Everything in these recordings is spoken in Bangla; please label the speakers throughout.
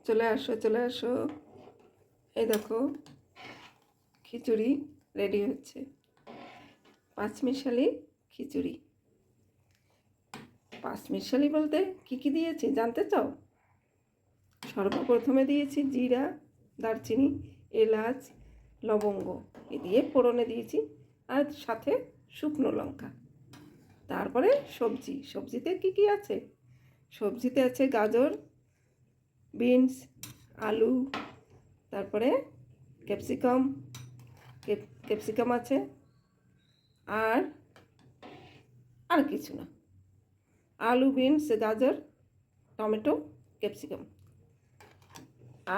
Speaker 1: চলে আসো চলে আসো। এই দেখো খিচুড়ি রেডি হচ্ছে, পাঁচমিশালি খিচুড়ি। পাঁচমিশালি বলতে কি কি দিয়েছি জানতে চাও? সর্বপ্রথমে দিয়েছি জিরা, দারচিনি, এলাচ, লবঙ্গ এ দিয়ে ফোড়নে দিয়েছি, আর সাথে শুকনো লঙ্কা। তারপরে সবজিতে কি কি আছে? সবজিতে আছে গাজর, বিনস, আলু, তারপরে ক্যাপসিকাম ক্যাপসিকাম আছে, আর আর কিছু না। আলু, বিনস, গাজর, টমেটো, ক্যাপসিকাম।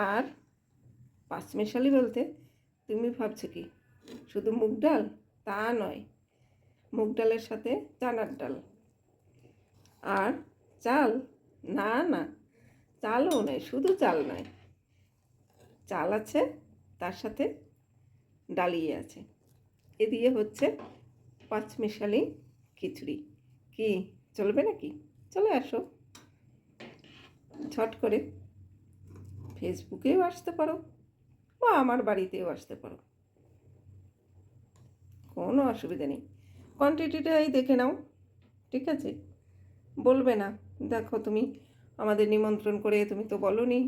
Speaker 1: আর পাঁচমিশালি বলতে তুমি ভাবছো কি শুধু মুগ ডাল? তা নয়, মুগ ডালের সাথে চানার ডাল। আর চাল? না না, চালও নয়, শুধু চাল নয়, চাল আছে, তার সাথে ডালিয়ে আছে। এ দিয়ে হচ্ছে পাঁচমিশালি খিচুড়ি। কি চলবে নাকি? চলে আসো ঝট করে। ফেসবুকেও আসতে পারো বা আমার বাড়িতেও আসতে পারো, কোনো অসুবিধা নেই। কোয়ান্টিটিটাই দেখে নাও, ঠিক আছে? বলবে না দেখো তুমি আমাদের নিমন্ত্রণ করে তুমি তো বলোনি।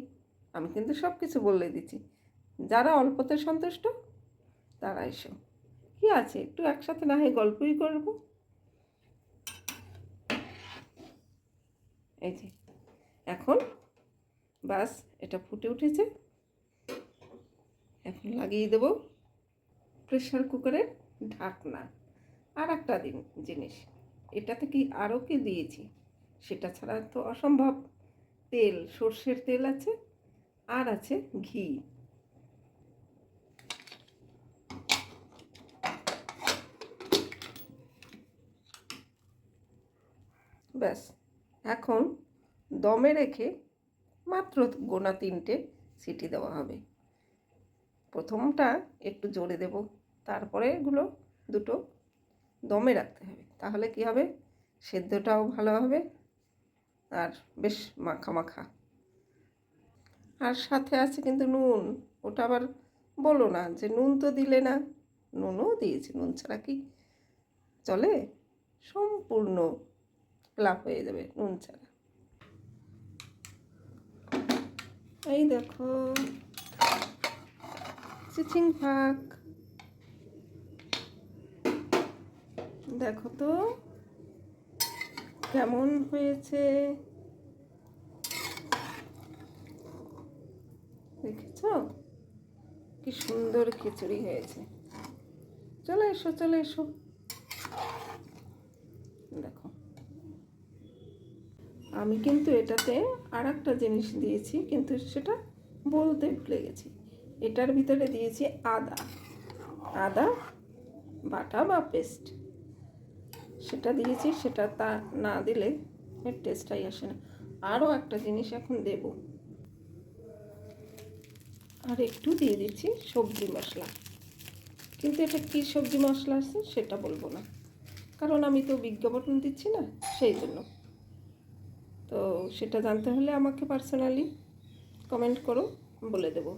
Speaker 1: আমি কিন্তু সব কিছু বলে দিচ্ছি। যারা অল্পতে সন্তুষ্ট তারা এসো। কি আছে, একটু একসাথে না হয় গল্পই করব। এই যে এখন বাস এটা ফুটে উঠেছে, এখন লাগিয়ে দেব প্রেশার কুকারের ঢাকনা। আর একটা জিনিস, এটাতে কি আরও কি দিয়েছি সেটা ছাড়া তো অসম্ভব। তেল, সর্ষের তেল আছে, আর আছে ঘি। ব্যাস এখন দমে রেখে মাত্র গোনা 3টে সিটি দেওয়া হবে। প্রথমটা একটু জোরে দেব, তারপরে এগুলো দুটো দমে রাখতে হবে। তাহলে কি হবে, সেদ্ধটাও ভালো হবে আর বেশ মাখা মাখা। আর সাথে আছে কিন্তু নুন। ওটা আবার বলো না যে নুন তো দিলে না। নুনও দিয়েছি, নুন ছাড়া কি চলে? সম্পূর্ণ ফ্লাপ হয়ে যাবে নুন ছাড়া। এই দেখো চিচিং ফাক, দেখো তো কেমন হয়েছে, দেখেছ কি সুন্দর খিচুড়ি হয়েছে। চলে এসো চলে এসো। দেখো আমি কিন্তু এটাতে আর একটা জিনিস দিয়েছি, কিন্তু সেটা বলতে ভুলে গেছি। এটার ভিতরে দিয়েছি আদা, আদা বাটা বা পেস্ট, সেটা দিয়েছি। সেটা তা না দিলে এর টেস্টটাই আসে না। আরও একটা জিনিস এখন দেব, আর একটু দিয়ে দিচ্ছি সবজি মশলা। কিন্তু এটা কী সবজি মশলা আছে সেটা বলবো না, কারণ আমি তো বিজ্ঞাপন দিচ্ছি না, সেই জন্য। তো সেটা জানতে হলে আমাকে পার্সোনালি কমেন্ট করো, বলে দেবো।